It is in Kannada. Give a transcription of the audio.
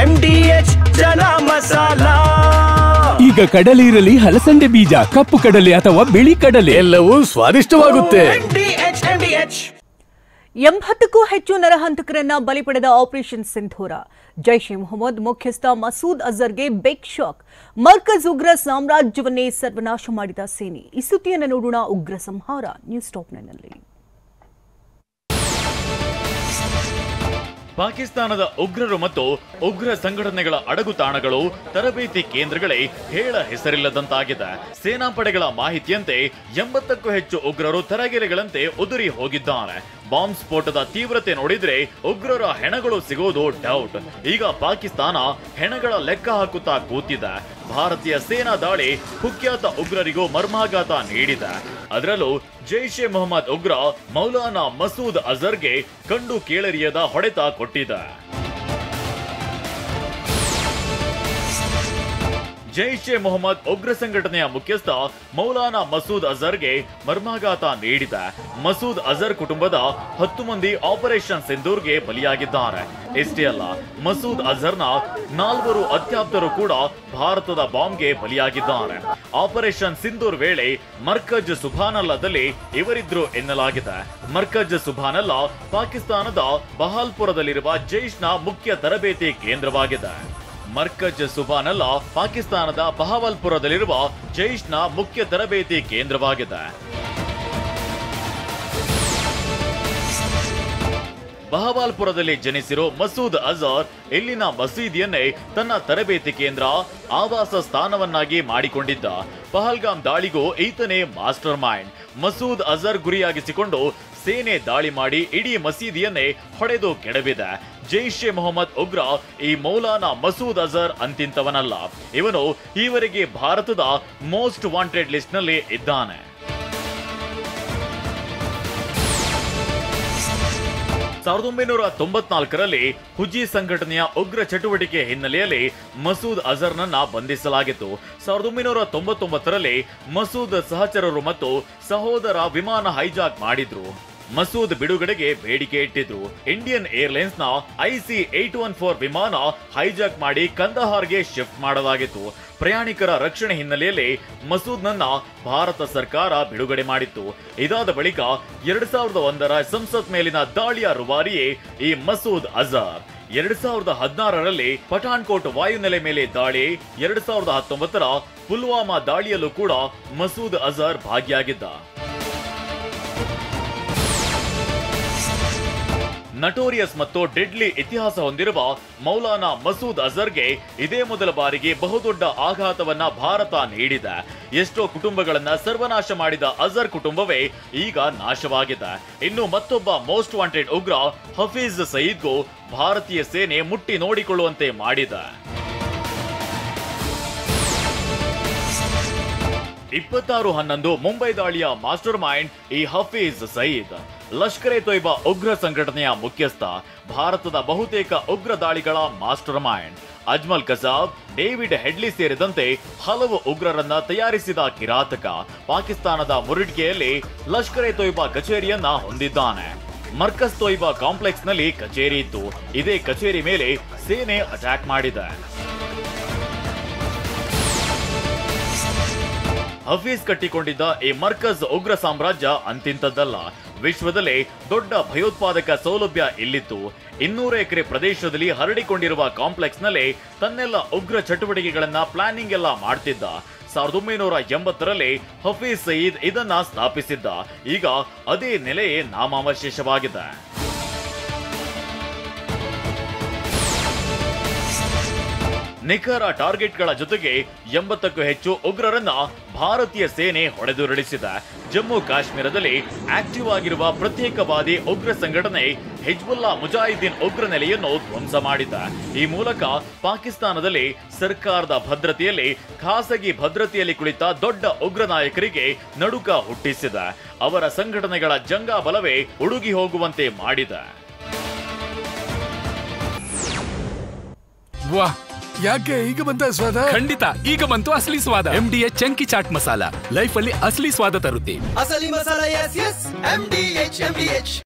MDH ಜನ ಮಸಾಲಾ. ಈಗ ಕಡಲೆ ಇರಲಿ, ಹಲಸಂದೆ ಬೀಜ, ಕಪ್ಪು ಕಡಲೆ ಅಥವಾ ಬಿಳಿ ಕಡಲೆ, ಎಲ್ಲವೂ ಸ್ವಾದಿಷ್ಟವಾಗುತ್ತೆ. 80ಕ್ಕೂ ಹೆಚ್ಚು ನರಹಂತಕರನ್ನ ಬಲಿ ಪಡೆದ ಆಪರೇಷನ್ ಸಿಂಧೂರ. ಜೈಷ್ ಎ ಮೊಹಮ್ಮದ್ ಮುಖ್ಯಸ್ಥ ಮಸೂದ್ ಅಜರ್ಗೆ ಬಿಗ್ ಶಾಕ್. ಮರ್ಕಜ್ ಉಗ್ರ ಸಾಮ್ರಾಜ್ಯವನ್ನೇ ಸರ್ವನಾಶ ಮಾಡಿದ ಸೇನೆ. ಈ ಸುದ್ದಿಯನ್ನು ನೋಡೋಣ. ಉಗ್ರ ಸಂಹಾರ ನ್ಯೂಸ್ ಟಾಪ್ 9ನಲ್ಲಿ. ಪಾಕಿಸ್ತಾನದ ಉಗ್ರರು ಮತ್ತು ಉಗ್ರ ಸಂಘಟನೆಗಳ ಅಡಗುತಾಣಗಳು, ತರಬೇತಿ ಕೇಂದ್ರಗಳೇ ಹೇಳ ಹೆಸರಿಲ್ಲದಂತಾಗಿದೆ. ಸೇನಾಪಡೆಗಳ ಮಾಹಿತಿಯಂತೆ 80ಕ್ಕೂ ಹೆಚ್ಚು ಉಗ್ರರು ತರಗೆಲೆಗಳಂತೆ ಉದುರಿ ಹೋಗಿದ್ದಾರೆ. ಬಾಂಬ್ ಸ್ಫೋಟದ ತೀವ್ರತೆ ನೋಡಿದ್ರೆ ಉಗ್ರರ ಹೆಣಗಳು ಸಿಗೋದು ಡೌಟ್. ಈಗ ಪಾಕಿಸ್ತಾನ ಹೆಣಗಳ ಲೆಕ್ಕ ಹಾಕುತ್ತಾ ಕೂತಿದೆ. ಭಾರತೀಯ ಸೇನಾ ದಾಳಿ ಕುಖ್ಯಾತ ಉಗ್ರರಿಗೂ ಮರ್ಮಾಘಾತ ನೀಡಿದೆ. ಅದರಲ್ಲೂ ಜೈಷ್ ಎ ಮೊಹಮ್ಮದ್ ಉಗ್ರ ಮೌಲಾನಾ ಮಸೂದ್ ಅಜರ್ಗೆ ಕಂಡು ಕೇಳರಿಯದ ಹೊಡೆತ ಕೊಟ್ಟಿದೆ. ಜೈಷ್ ಎ ಮೊಹಮ್ಮದ್ ಉಗ್ರ ಸಂಘಟನೆಯ ಮುಖ್ಯಸ್ಥ ಮೌಲಾನಾ ಮಸೂದ್ ಅಜರ್ಗೆ ಮರ್ಮಾಘಾತ ನೀಡಿದೆ. ಮಸೂದ್ ಅಜರ್ ಕುಟುಂಬದ 10 ಮಂದಿ ಆಪರೇಷನ್ ಸಿಂಧೂರ್ಗೆ ಬಲಿಯಾಗಿದ್ದಾರೆ. ಇಷ್ಟೇ ಅಲ್ಲ, ಮಸೂದ್ ಅಜರ್ನ 4 ಅತ್ಯಾಪ್ತರು ಕೂಡ ಭಾರತದ ಬಾಂಬ್ಗೆ ಬಲಿಯಾಗಿದ್ದಾರೆ. ಆಪರೇಷನ್ ಸಿಂಧೂರ್ ವೇಳೆ ಮರ್ಕಜ್ ಸುಬಾನಲ್ಲಾದಲ್ಲಿ ಇವರಿದ್ರು ಎನ್ನಲಾಗಿದೆ. ಮರ್ಕಜ್ ಸುಬಾನಲ್ಲಾ ಪಾಕಿಸ್ತಾನದ ಬಹಾಲ್ಪುರದಲ್ಲಿರುವ ಜೈಷ್ನ ಮುಖ್ಯ ತರಬೇತಿ ಕೇಂದ್ರವಾಗಿದೆ. ಮರ್ಕಜ್ ಸುಬಾನಲ್ಲಾ ಪಾಕಿಸ್ತಾನದ ಬಹಾವಲ್ಪುರದಲ್ಲಿರುವ ಜೈಷ್ನ ಮುಖ್ಯ ತರಬೇತಿ ಕೇಂದ್ರವಾಗಿದೆ. ಬಹಾವಲ್ಪುರದಲ್ಲಿ ಜನಿಸಿರೋ ಮಸೂದ್ ಅಜರ್ ಇಲ್ಲಿನ ಮಸೀದಿಯನ್ನೇ ತನ್ನ ತರಬೇತಿ ಕೇಂದ್ರ, ಆವಾಸ ಸ್ಥಾನವನ್ನಾಗಿ ಮಾಡಿಕೊಂಡಿದ್ದ. ಪಹಲ್ಗಾಮ್ ದಾಳಿಗೂ ಈತನೇ ಮಾಸ್ಟರ್ ಮೈಂಡ್. ಮಸೂದ್ ಅಜರ್ ಗುರಿಯಾಗಿಸಿಕೊಂಡು ಸೇನೆ ದಾಳಿ ಮಾಡಿ ಇಡೀ ಮಸೀದಿಯನ್ನೇ ಹೊಡೆದು ಕೆಡವಿದೆ. ಜೈಷ್ ಎ ಮೊಹಮ್ಮದ್ ಉಗ್ರ ಈ ಮೌಲಾನಾ ಮಸೂದ್ ಅಜರ್ ಅಂತಿಂತವನಲ್ಲ. ಇವನು ಈವರೆಗೆ ಭಾರತದ ಮೋಸ್ಟ್ ವಾಂಟೆಡ್ ಲಿಸ್ಟ್ ನಲ್ಲಿ ಇದ್ದಾನೆ. 1994ರಲ್ಲಿ ಹುಜಿ ಸಂಘಟನೆಯ ಉಗ್ರ ಚಟುವಟಿಕೆ ಹಿನ್ನೆಲೆಯಲ್ಲಿ ಮಸೂದ್ ಅಜರ್ನನ್ನ ಬಂಧಿಸಲಾಗಿತ್ತು. 1999ರಲ್ಲಿ ಮಸೂದ್ ಸಹಚರರು ಮತ್ತು ಸಹೋದರ ವಿಮಾನ ಹೈಜಾಕ್ ಮಾಡಿದ್ರು. ಮಸೂದ್ ಬಿಡುಗಡೆಗೆ ಬೇಡಿಕೆ ಇಟ್ಟಿದ್ರು. ಇಂಡಿಯನ್ ಏರ್ಲೈನ್ಸ್ ನ IC-814 ವಿಮಾನ ಹೈಜಾಕ್ ಮಾಡಿ ಕಂದಹಾರ್ಗೆ ಶಿಫ್ಟ್ ಮಾಡಲಾಗಿತ್ತು. ಪ್ರಯಾಣಿಕರ ರಕ್ಷಣೆ ಹಿನ್ನೆಲೆಯಲ್ಲಿ ಮಸೂದ್ನನ್ನ ಭಾರತ ಸರ್ಕಾರ ಬಿಡುಗಡೆ ಮಾಡಿತ್ತು. ಇದಾದ ಬಳಿಕ 2001ರ ಸಂಸತ್ ಮೇಲಿನ ದಾಳಿಯ ರೂವಾರಿಯೇ ಈ ಮಸೂದ್ ಅಜರ್. 2016ರಲ್ಲಿ ಪಠಾನ್ಕೋಟ್ ವಾಯುನೆಲೆ ಮೇಲೆ ದಾಳಿ, 2019ರ ಪುಲ್ವಾಮಾ ದಾಳಿಯಲ್ಲೂ ಕೂಡ ಮಸೂದ್ ಅಜರ್ ಭಾಗಿಯಾಗಿದ್ದ. ನಟೋರಿಯಸ್ ಮತ್ತು ಡೆಡ್ಲಿ ಇತಿಹಾಸ ಹೊಂದಿರುವ ಮೌಲಾನಾ ಮಸೂದ್ ಅಜರ್ಗೆ ಇದೇ ಮೊದಲ ಬಾರಿಗೆ ಬಹುದೊಡ್ಡ ಆಘಾತವನ್ನ ಭಾರತ ನೀಡಿದೆ. ಎಷ್ಟೋ ಕುಟುಂಬಗಳನ್ನ ಸರ್ವನಾಶ ಮಾಡಿದ ಅಜರ್ ಕುಟುಂಬವೇ ಈಗ ನಾಶವಾಗಿದೆ. ಇನ್ನು ಮತ್ತೊಬ್ಬ ಮೋಸ್ಟ್ ವಾಂಟೆಡ್ ಉಗ್ರ ಹಫೀಜ್ ಸಯೀದ್ಗೂ ಭಾರತೀಯ ಸೇನೆ ಮುಟ್ಟಿ ನೋಡಿಕೊಳ್ಳುವಂತೆ ಮಾಡಿದೆ. 26/11 ಮುಂಬೈ ದಾಳಿಯ ಮಾಸ್ಟರ್ ಮೈಂಡ್ ಈ ಹಫೀಜ್ ಸಯೀದ್. ಲಷ್ಕರ್ ಎ ತೊಯ್ಬಾ ಉಗ್ರ ಸಂಘಟನೆಯ ಮುಖ್ಯಸ್ಥ, ಭಾರತದ ಬಹುತೇಕ ಉಗ್ರ ದಾಳಿಗಳ master mind. Ajmal Kasab, David Headley ಸೇರಿದಂತೆ ಹಲವು ಉಗ್ರರನ್ನ ತಯಾರಿಸಿದ ಕಿರಾತಕ. ಪಾಕಿಸ್ತಾನದ ಮುರಿಡ್ಕೆಯಲ್ಲಿ ಲಷ್ಕರ್ ಎ ತೊಯ್ಬಾ ಕಚೇರಿಯನ್ನ ಹೊಂದಿದ್ದಾನೆ. ಮರ್ಕಜ್ ತೊಯ್ಬಾ ಕಾಂಪ್ಲೆಕ್ಸ್ ನಲ್ಲಿ ಕಚೇರಿ ಇತ್ತು. ಇದೇ ಕಚೇರಿ ಮೇಲೆ ಸೇನೆ ಅಟ್ಯಾಕ್ ಮಾಡಿದೆ. ಹಫೀಜ್ ಕಟ್ಟಿಕೊಂಡಿದ್ದ ಈ ಮರ್ಕಜ್ ಉಗ್ರ ಸಾಮ್ರಾಜ್ಯ ಅಂತಿಂತದ್ದಲ್ಲ. ವಿಶ್ವದಲ್ಲೇ ದೊಡ್ಡ ಭಯೋತ್ಪಾದಕ ಸೌಲಭ್ಯ ಇಲ್ಲಿತ್ತು. 200 ಎಕರೆ ಪ್ರದೇಶದಲ್ಲಿ ಹರಡಿಕೊಂಡಿರುವ ಕಾಂಪ್ಲೆಕ್ಸ್ ನಲ್ಲಿ ತನ್ನೆಲ್ಲ ಉಗ್ರ ಚಟುವಟಿಕೆಗಳನ್ನ ಪ್ಲಾನಿಂಗ್ ಎಲ್ಲ ಮಾಡ್ತಿದ್ದ. 1980ರಲ್ಲಿ ಹಫೀಜ್ ಸಯೀದ್ ಇದನ್ನ ಸ್ಥಾಪಿಸಿದ್ದ. ಈಗ ಅದೇ ನೆಲೆಯೇ ನಾಮಾವಶೇಷವಾಗಿದೆ. ನಿಖರ ಟಾರ್ಗೆಟ್ಗಳ ಜೊತೆಗೆ 80ಕ್ಕೂ ಹೆಚ್ಚು ಉಗ್ರರನ್ನ ಭಾರತೀಯ ಸೇನೆ ಹೊಡೆದುರುಳಿಸಿದೆ. ಜಮ್ಮು ಕಾಶ್ಮೀರದಲ್ಲಿ ಆಕ್ಟಿವ್ ಆಗಿರುವ ಪ್ರತ್ಯೇಕವಾದಿ ಉಗ್ರ ಸಂಘಟನೆ ಹಿಜ್ಬುಲ್ಲಾ ಮುಜಾಹಿದ್ದೀನ್ ಉಗ್ರ ನೆಲೆಯನ್ನು ಧ್ವಂಸ ಮಾಡಿದೆ. ಈ ಮೂಲಕ ಪಾಕಿಸ್ತಾನದಲ್ಲಿ ಸರ್ಕಾರದ ಭದ್ರತೆಯಲ್ಲಿ ಖಾಸಗಿ ಭದ್ರತೆಯಲ್ಲಿ ಕುಳಿತ ದೊಡ್ಡ ಉಗ್ರ ನಾಯಕರಿಗೆ ನಡುಕ ಹುಟ್ಟಿಸಿದೆ. ಅವರ ಸಂಘಟನೆಗಳ ಜಂಗಾ ಬಲವೇ ಉಡುಗಿ ಹೋಗುವಂತೆ ಮಾಡಿದೆ. ಯಾಕೆ ಈಗ ಬಂತ ಸ್ವಾದ? ಖಂಡಿತ ಈಗ ಬಂತು ಅಸಲಿ ಸ್ವಾದ. MDH chunky chaat masala life ಅಲ್ಲಿ ಅಸಲಿ ಸ್ವಾದ ತರುತ್ತೆ. ಅಸಲಿ ಮಸಾಲ, MDH